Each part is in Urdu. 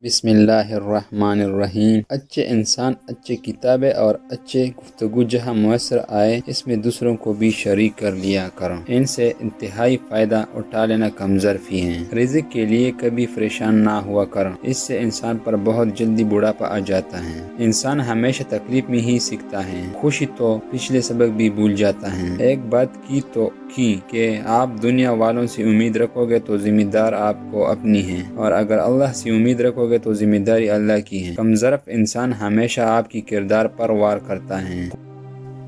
بسم اللہ الرحمن الرحیم۔ اچھے انسان اچھے کتابیں اور اچھے گفتگو جہاں میسر آئے اس میں دوسروں کو بھی شریک کر لیا کرو، ان سے انتہائی فائدہ اٹھا لینا کم ظرفی ہیں۔ رزق کے لیے کبھی پریشان نہ ہوا کرو، اس سے انسان پر بہت جلدی بڑھاپا آ جاتا ہے۔ انسان ہمیشہ تکلیف میں ہی سیکھتا ہے، خوشی تو پچھلے سبق بھی بھول جاتا ہے۔ ایک بات کی تو کہ آپ دنیا والوں سے امید رکھو گے تو ذمہ دار آپ کو اپنی ہے، اور اگر اللہ سے امید رکھو گے تو ذمہ داری اللہ کی ہے۔ کم ظرف انسان ہمیشہ آپ کی کردار پر وار کرتا ہے۔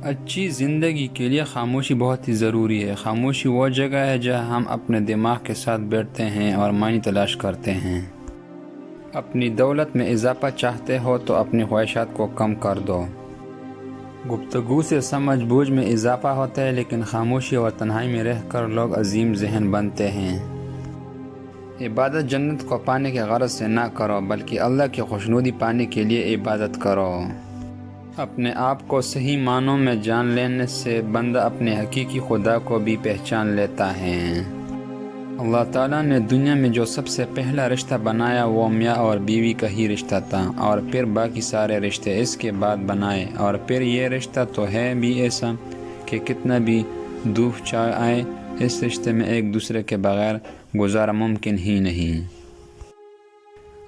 اچھی زندگی کے لیے خاموشی بہت ہی ضروری ہے۔ خاموشی وہ جگہ ہے جہاں ہم اپنے دماغ کے ساتھ بیٹھتے ہیں اور معنی تلاش کرتے ہیں۔ اپنی دولت میں اضافہ چاہتے ہو تو اپنی خواہشات کو کم کر دو۔ گفتگو سے سمجھ بوجھ میں اضافہ ہوتا ہے، لیکن خاموشی اور تنہائی میں رہ کر لوگ عظیم ذہن بنتے ہیں۔ عبادت جنت کو پانے کے غرض سے نہ کرو، بلکہ اللہ کی خوشنودی پانے کے لیے عبادت کرو۔ اپنے آپ کو صحیح معنوں میں جان لینے سے بندہ اپنے حقیقی خدا کو بھی پہچان لیتا ہے۔ اللہ تعالیٰ نے دنیا میں جو سب سے پہلا رشتہ بنایا وہ میاں اور بیوی کا ہی رشتہ تھا، اور پھر باقی سارے رشتے اس کے بعد بنائے، اور پھر یہ رشتہ تو ہے بھی ایسا کہ کتنا بھی دھوپ چھا آئے اس رشتے میں ایک دوسرے کے بغیر گزارا ممکن ہی نہیں۔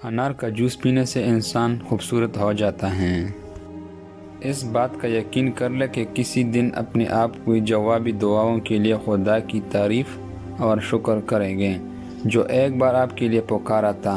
انار کا جوس پینے سے انسان خوبصورت ہو جاتا ہے۔ اس بات کا یقین کر لے کہ کسی دن اپنے آپ کو جوابی دعاؤں کے لیے خدا کی تعریف اور شکر کریں گے جو ایک بار آپ کے لیے پکارا تھا۔